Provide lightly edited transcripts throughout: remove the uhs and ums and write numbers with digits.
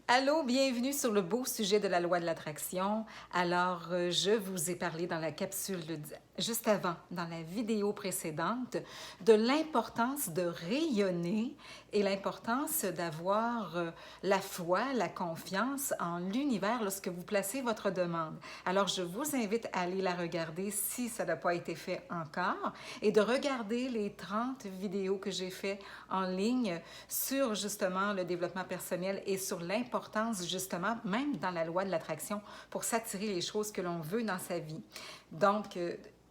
Allô, bienvenue sur le beau sujet de la loi de l'attraction. Alors, je vous ai parlé dans la capsule juste avant, dans la vidéo précédente, de l'importance de rayonner et l'importance d'avoir la foi, la confiance en l'univers lorsque vous placez votre demande. Alors, je vous invite à aller la regarder si ça n'a pas été fait encore et de regarder les 30 vidéos que j'ai fait en ligne sur justement le développement personnel et sur l'importance justement, même dans la loi de l'attraction, pour s'attirer les choses que l'on veut dans sa vie. Donc,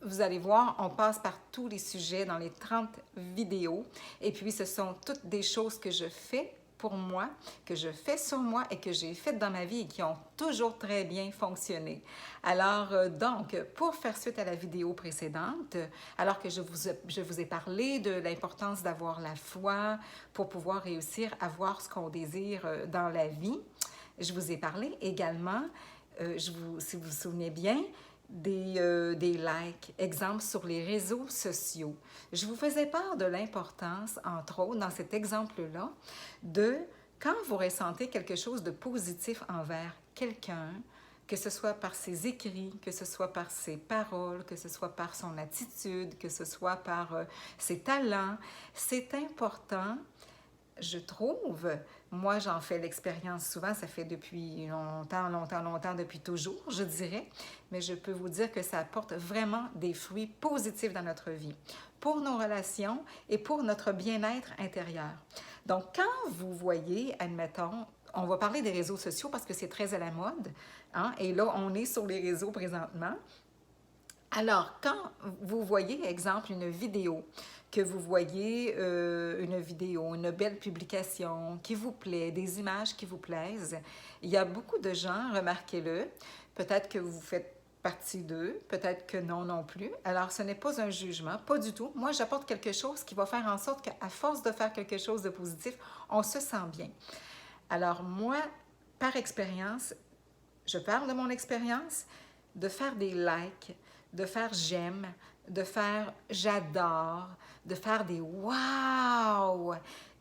vous allez voir, on passe par tous les sujets dans les 30 vidéos. Et puis, ce sont toutes des choses que je fais pour moi, que je fais sur moi et que j'ai faites dans ma vie et qui ont toujours très bien fonctionné. Alors, donc, pour faire suite à la vidéo précédente, alors que je vous ai parlé de l'importance d'avoir la foi pour pouvoir réussir à voir ce qu'on désire dans la vie, je vous ai parlé également, si vous vous souvenez bien, des likes, exemple sur les réseaux sociaux. Je vous faisais part de l'importance, entre autres, dans cet exemple-là, de quand vous ressentez quelque chose de positif envers quelqu'un, que ce soit par ses écrits, que ce soit par ses paroles, que ce soit par son attitude, que ce soit par ses talents, c'est important, je trouve. Moi, j'en fais l'expérience souvent, ça fait depuis longtemps, depuis toujours, je dirais, mais je peux vous dire que ça apporte vraiment des fruits positifs dans notre vie, pour nos relations et pour notre bien-être intérieur. Donc, quand vous voyez, admettons, on va parler des réseaux sociaux parce que c'est très à la mode, hein, et là, on est sur les réseaux présentement. Alors, quand vous voyez, exemple, une vidéo, que vous voyez une vidéo, une belle publication qui vous plaît, des images qui vous plaisent, il y a beaucoup de gens, remarquez-le, peut-être que vous faites partie d'eux, peut-être que non non plus. Alors, ce n'est pas un jugement, pas du tout. Moi, j'apporte quelque chose qui va faire en sorte qu'à force de faire quelque chose de positif, on se sent bien. Alors, moi, par expérience, je parle de mon expérience, de faire des likes, de faire j'aime, de faire j'adore, de faire des wow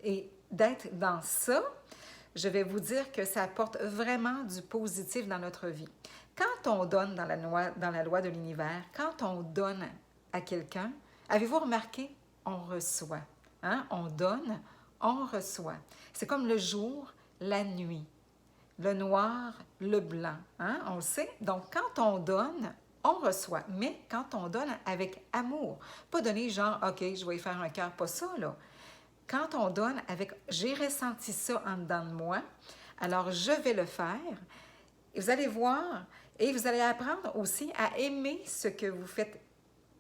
et d'être dans ça, je vais vous dire que ça apporte vraiment du positif dans notre vie. Quand on donne dans la loi de l'univers, quand on donne à quelqu'un, avez-vous remarqué, on reçoit. Hein? On donne, on reçoit. C'est comme le jour, la nuit, le noir, le blanc. Hein? On le sait. Donc, quand on donne, on reçoit. Mais quand on donne avec amour, pas donner genre, OK, je vais y faire un cœur, pas ça, là. Quand on donne avec, j'ai ressenti ça en dedans de moi, alors je vais le faire. Et vous allez voir, et vous allez apprendre aussi à aimer ce que vous faites,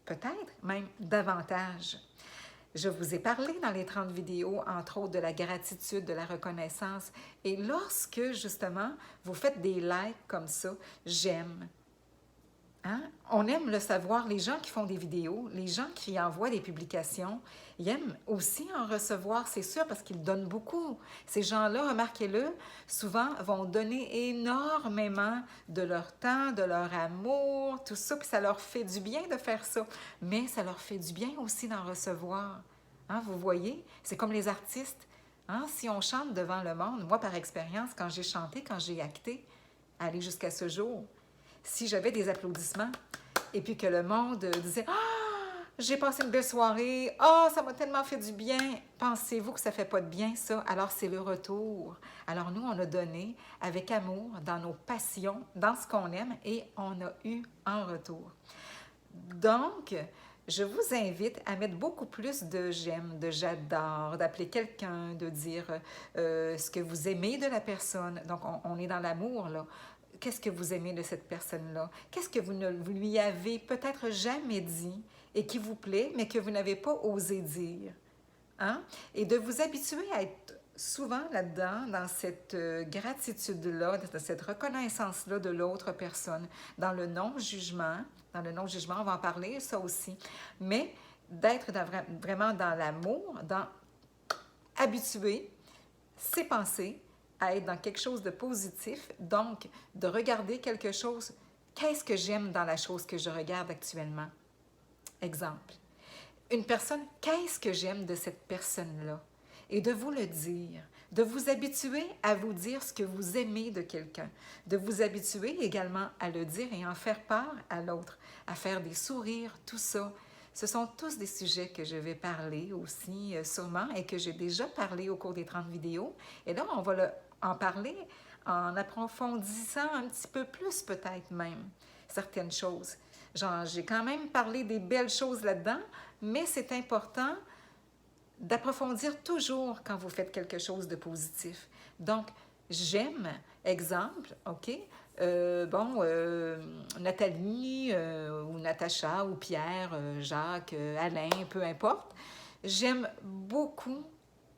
peut-être même davantage. Je vous ai parlé dans les 30 vidéos, entre autres, de la gratitude, de la reconnaissance. Et lorsque, justement, vous faites des likes comme ça, j'aime. Hein? On aime le savoir. Les gens qui font des vidéos, les gens qui envoient des publications, ils aiment aussi en recevoir, c'est sûr, parce qu'ils donnent beaucoup. Ces gens-là, remarquez-le, souvent vont donner énormément de leur temps, de leur amour, tout ça, puis ça leur fait du bien de faire ça. Mais ça leur fait du bien aussi d'en recevoir. Hein, vous voyez, c'est comme les artistes. Hein? Si on chante devant le monde, moi par expérience, quand j'ai chanté, quand j'ai acté, aller jusqu'à ce jour, si j'avais des applaudissements et puis que le monde disait « Ah, j'ai passé une belle soirée, ah, ça m'a tellement fait du bien », pensez-vous que ça ne fait pas de bien, ça? Alors, c'est le retour. Alors, nous, on a donné avec amour, dans nos passions, dans ce qu'on aime, et on a eu en retour. Donc, je vous invite à mettre beaucoup plus de j'aime, de j'adore, d'appeler quelqu'un, de dire ce que vous aimez de la personne. Donc, on est dans l'amour, là. Qu'est-ce que vous aimez de cette personne-là? Qu'est-ce que vous lui avez peut-être jamais dit et qui vous plaît, mais que vous n'avez pas osé dire? Hein? Et de vous habituer à être souvent là-dedans, dans cette gratitude-là, dans cette reconnaissance-là de l'autre personne, dans le non-jugement. Dans le non-jugement, on va en parler, ça aussi. Mais d'être vraiment dans l'amour, dans habituer ses pensées à être dans quelque chose de positif, donc de regarder quelque chose. Qu'est-ce que j'aime dans la chose que je regarde actuellement? Exemple. Une personne, qu'est-ce que j'aime de cette personne-là? Et de vous le dire, de vous habituer à vous dire ce que vous aimez de quelqu'un, de vous habituer également à le dire et en faire part à l'autre, à faire des sourires, tout ça. Ce sont tous des sujets que je vais parler aussi sûrement et que j'ai déjà parlé au cours des 30 vidéos. Et là, on va en parler en approfondissant un petit peu plus peut-être même certaines choses. Genre, j'ai quand même parlé des belles choses là-dedans, mais c'est important d'approfondir toujours quand vous faites quelque chose de positif. Donc, j'aime, exemple, OK? Nathalie ou Natacha ou Pierre, Jacques, Alain, peu importe. J'aime beaucoup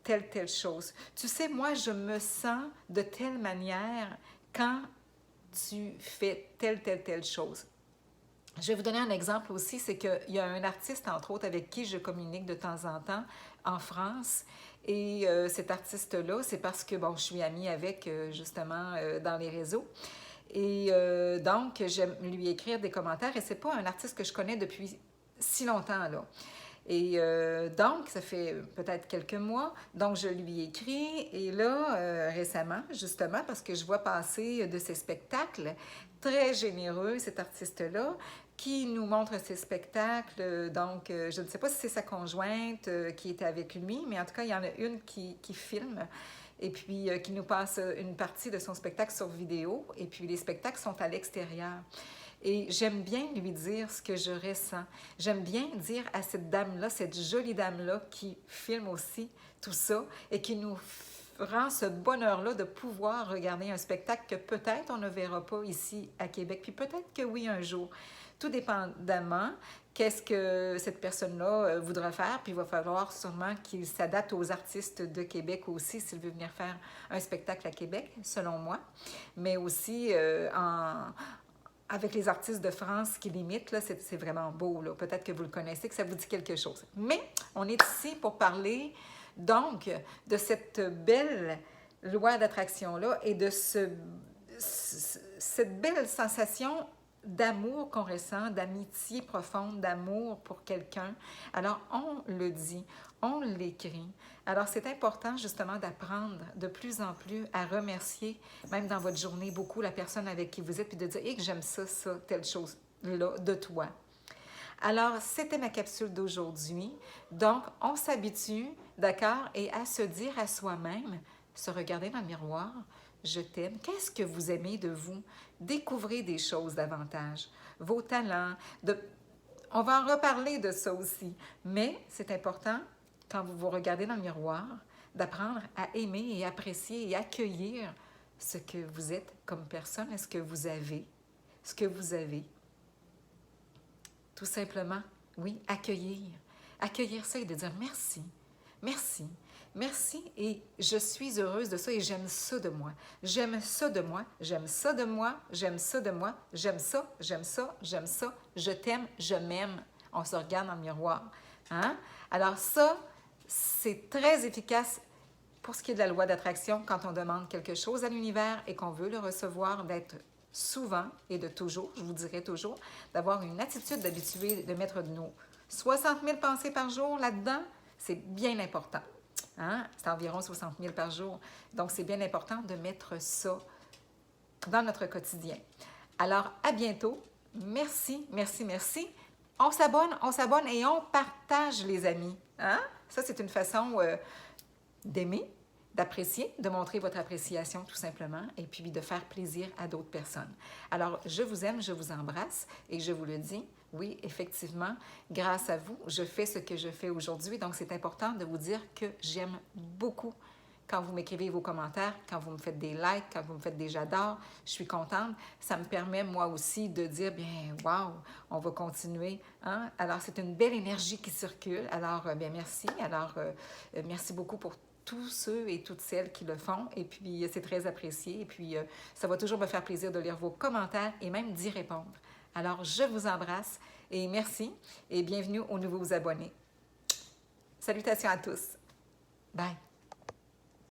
telle chose. Tu sais, moi, je me sens de telle manière quand tu fais telle chose. Je vais vous donner un exemple aussi, c'est qu'il y a un artiste, entre autres, avec qui je communique de temps en temps en France. Et cet artiste-là, c'est parce que, bon, je suis amie avec, justement, dans les réseaux. Et donc, j'aime lui écrire des commentaires. Et c'est pas un artiste que je connais depuis si longtemps, là. Et donc, ça fait peut-être quelques mois, donc je lui écris. Et là, récemment, justement, parce que je vois passer de ses spectacles, très généreux, cet artiste-là, qui nous montre ses spectacles. Donc, je ne sais pas si c'est sa conjointe qui était avec lui, mais en tout cas, il y en a une qui filme et puis qui nous passe une partie de son spectacle sur vidéo. Et puis, les spectacles sont à l'extérieur. Et j'aime bien lui dire ce que je ressens. J'aime bien dire à cette dame-là, cette jolie dame-là qui filme aussi tout ça et qui nous rend ce bonheur-là de pouvoir regarder un spectacle que peut-être on ne verra pas ici à Québec, puis peut-être que oui un jour. Tout dépendamment qu'est-ce que cette personne-là voudra faire, puis il va falloir sûrement qu'il s'adapte aux artistes de Québec aussi s'il veut venir faire un spectacle à Québec, selon moi, mais aussi avec les artistes de France qui l'imitent, là, c'est vraiment beau. Là. Peut-être que vous le connaissez, que ça vous dit quelque chose. Mais on est ici pour parler, donc, de cette belle loi d'attraction-là et de cette belle sensation d'amour qu'on ressent, d'amitié profonde, d'amour pour quelqu'un. Alors, on le dit, on l'écrit. Alors, c'est important justement d'apprendre de plus en plus à remercier, même dans votre journée, beaucoup la personne avec qui vous êtes, puis de dire hey, « que j'aime ça, telle chose-là de toi ». Alors, c'était ma capsule d'aujourd'hui. Donc, on s'habitue, d'accord, et à se dire à soi-même, se regarder dans le miroir, je t'aime. Qu'est-ce que vous aimez de vous? Découvrez des choses davantage. Vos talents. On va en reparler de ça aussi. Mais c'est important, quand vous vous regardez dans le miroir, d'apprendre à aimer et apprécier et accueillir ce que vous êtes comme personne. Est-ce que vous avez? Ce que vous avez. Tout simplement, oui, accueillir. Accueillir ça et de dire merci. Merci. Merci et je suis heureuse de ça et j'aime ça de moi. J'aime ça de moi, j'aime ça de moi, j'aime ça de moi, j'aime ça, j'aime ça, j'aime ça, je t'aime, je m'aime. On se regarde dans le miroir. Hein? Alors ça, c'est très efficace pour ce qui est de la loi d'attraction quand on demande quelque chose à l'univers et qu'on veut le recevoir, d'être souvent et de toujours, je vous dirais toujours, d'avoir une attitude d'habituer, de mettre nos 60 000 pensées par jour là-dedans, c'est bien important. Hein? C'est environ 60 000 par jour. Donc, c'est bien important de mettre ça dans notre quotidien. Alors, à bientôt. Merci, merci, merci. On s'abonne et on partage, les amis. Hein? Ça, c'est une façon d'aimer, d'apprécier, de montrer votre appréciation tout simplement et puis de faire plaisir à d'autres personnes. Alors, je vous aime, je vous embrasse et je vous le dis, oui, effectivement, grâce à vous, je fais ce que je fais aujourd'hui. Donc, c'est important de vous dire que j'aime beaucoup quand vous m'écrivez vos commentaires, quand vous me faites des likes, quand vous me faites des j'adore, je suis contente. Ça me permet, moi aussi, de dire, bien, wow, on va continuer. Hein? Alors, c'est une belle énergie qui circule. Alors, bien, merci. Alors, merci beaucoup pour tous ceux et toutes celles qui le font. Et puis, c'est très apprécié. Et puis, ça va toujours me faire plaisir de lire vos commentaires et même d'y répondre. Alors, je vous embrasse et merci et bienvenue aux nouveaux abonnés. Salutations à tous. Bye.